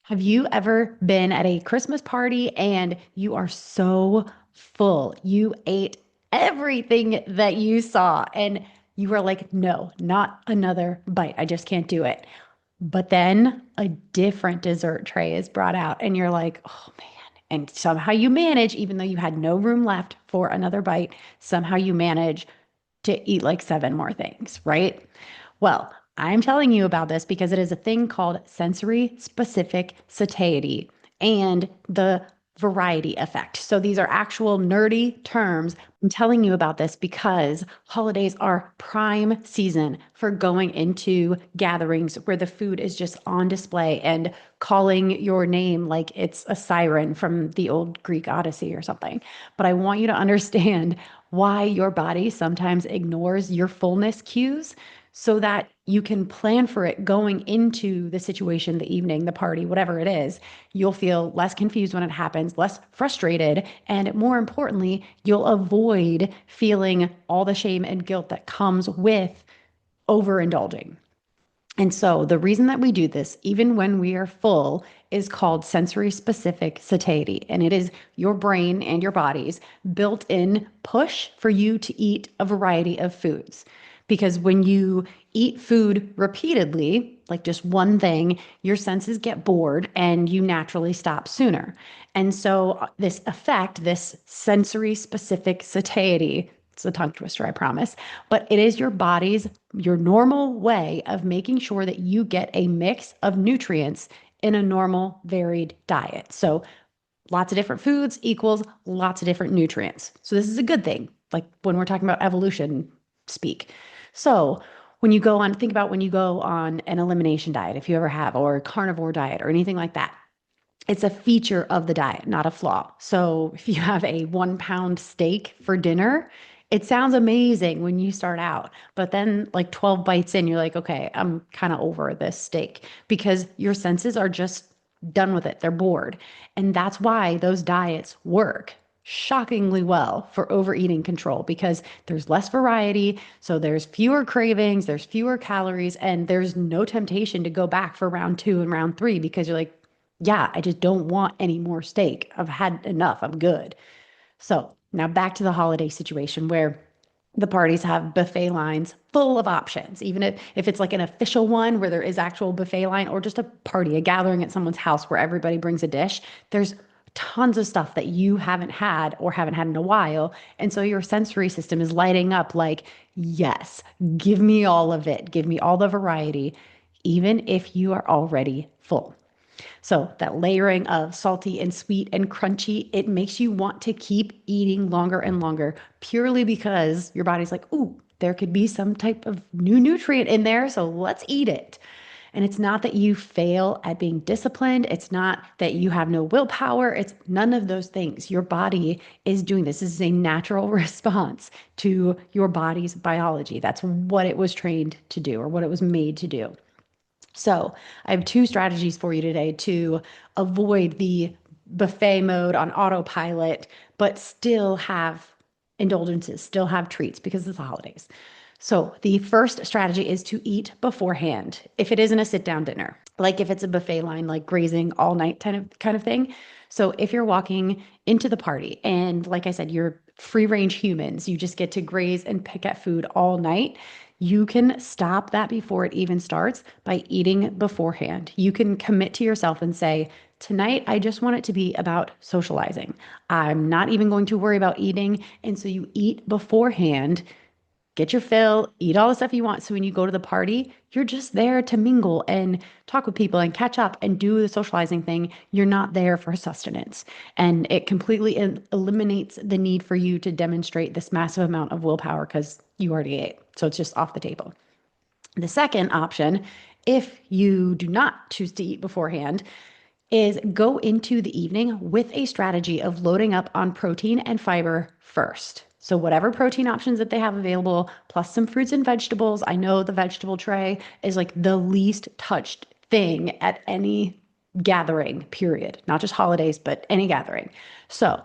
Have you ever been at a Christmas party and you are so full? You ate everything that you saw and you were like, no, not another bite. I just can't do it. But then a different dessert tray is brought out and you're like, oh man. And somehow you manage, even though you had no room left for another bite, somehow you manage to eat like seven more things, right? Well, I'm telling you about this because it is a thing called sensory specific satiety and the variety effect. So these are actual nerdy terms. I'm telling you about this because holidays are prime season for going into gatherings where the food is just on display and calling your name like it's a siren from the old Greek Odyssey or something. But I want you to understand why your body sometimes ignores your fullness cues so that you can plan for it going into the situation, the evening, the party, whatever it is. You'll feel less confused when it happens, less frustrated, and more importantly, you'll avoid feeling all the shame and guilt that comes with overindulging. And so the reason that we do this, even when we are full, is called sensory specific satiety. And it is your brain and your body's built in push for you to eat a variety of foods. Because when you eat food repeatedly, like just one thing, your senses get bored and you naturally stop sooner. And so this effect, this sensory specific satiety, it's a tongue twister, I promise, but it is your normal way of making sure that you get a mix of nutrients in a normal, varied diet. So lots of different foods equals lots of different nutrients. So this is a good thing, like when we're talking about evolution speak. So think about when you go on an elimination diet, if you ever have, or a carnivore diet or anything like that. It's a feature of the diet, not a flaw. So if you have a 1 pound steak for dinner, it sounds amazing when you start out, but then like 12 bites in, you're like, okay, I'm kind of over this steak because your senses are just done with it. They're bored. And that's why those diets work shockingly well for overeating control because there's less variety. So there's fewer cravings, there's fewer calories, and there's no temptation to go back for round two and round three because you're like, yeah, I just don't want any more steak. I've had enough. I'm good. So now back to the holiday situation where the parties have buffet lines full of options, even if it's like an official one where there is actual buffet line or just a party, a gathering at someone's house where everybody brings a dish, there's tons of stuff that you haven't had or haven't had in a while. And so your sensory system is lighting up like, yes, give me all of it. Give me all the variety, even if you are already full. So that layering of salty and sweet and crunchy, it makes you want to keep eating longer and longer purely because your body's like, ooh, there could be some type of new nutrient in there. So let's eat it. And it's not that you fail at being disciplined. It's not that you have no willpower. It's none of those things. Your body is doing this. This is a natural response to your body's biology. That's what it was trained to do or what it was made to do. So I have two strategies for you today to avoid the buffet mode on autopilot, but still have indulgences, still have treats because it's the holidays. So the first strategy is to eat beforehand. If it isn't a sit down dinner, like if it's a buffet line, like grazing all night kind of thing. So if you're walking into the party and like I said, you're free range humans, you just get to graze and pick at food all night. You can stop that before it even starts by eating beforehand. You can commit to yourself and say, tonight, I just want it to be about socializing. I'm not even going to worry about eating. And so you eat beforehand, get your fill, eat all the stuff you want. So when you go to the party, you're just there to mingle and talk with people and catch up and do the socializing thing. You're not there for sustenance. And it completely eliminates the need for you to demonstrate this massive amount of willpower because you already ate. So it's just off the table. The second option, if you do not choose to eat beforehand, is go into the evening with a strategy of loading up on protein and fiber first. So whatever protein options that they have available, plus some fruits and vegetables. I know the vegetable tray is like the least touched thing at any gathering, period. Not just holidays, but any gathering. So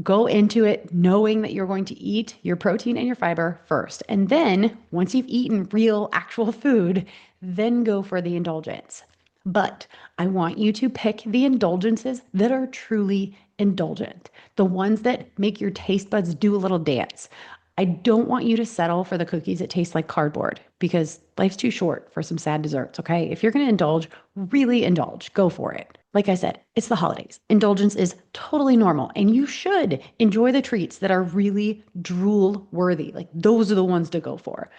go into it knowing that you're going to eat your protein and your fiber first. And then once you've eaten real, actual food, then go for the indulgence. But I want you to pick the indulgences that are truly indulgent, the ones that make your taste buds do a little dance. I don't want you to settle for the cookies that taste like cardboard because life's too short for some sad desserts, okay? If you're going to indulge, really indulge. Go for it. Like I said, it's the holidays. Indulgence is totally normal, and you should enjoy the treats that are really drool worthy. Like those are the ones to go for.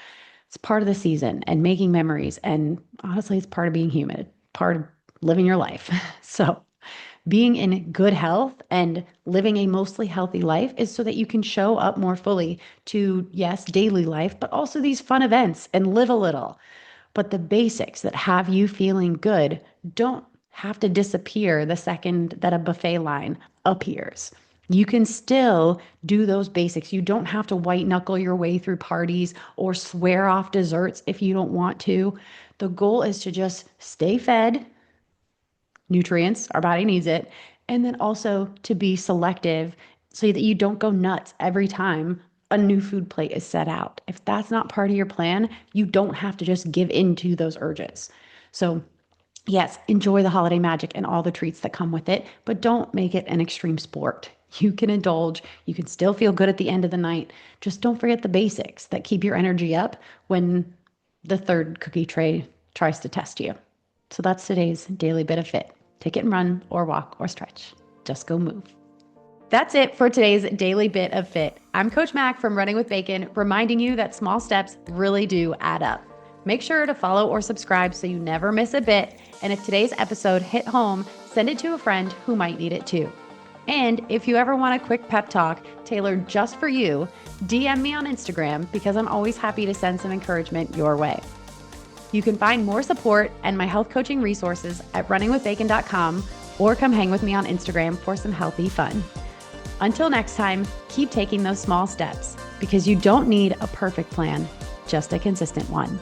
It's part of the season and making memories. And honestly, it's part of being human, part of living your life. So, being in good health and living a mostly healthy life is so that you can show up more fully to, yes, daily life, but also these fun events and live a little. But the basics that have you feeling good don't have to disappear the second that a buffet line appears. You can still do those basics. You don't have to white knuckle your way through parties or swear off desserts if you don't want to. The goal is to just stay fed, nutrients, our body needs it, and then also to be selective so that you don't go nuts every time a new food plate is set out. If that's not part of your plan, you don't have to just give in to those urges. So, yes, enjoy the holiday magic and all the treats that come with it, but don't make it an extreme sport. You can indulge, you can still feel good at the end of the night. Just don't forget the basics that keep your energy up when the third cookie tray tries to test you. So that's today's daily bit of fit. Take it and run or walk or stretch. Just go move. That's it for today's daily bit of fit. I'm Coach Mack from Running with Bacon, reminding you that small steps really do add up. Make sure to follow or subscribe so you never miss a bit. And if today's episode hit home, send it to a friend who might need it too. And if you ever want a quick pep talk tailored just for you, DM me on Instagram because I'm always happy to send some encouragement your way. You can find more support and my health coaching resources at runningwithbacon.com or come hang with me on Instagram for some healthy fun. Until next time, keep taking those small steps because you don't need a perfect plan, just a consistent one.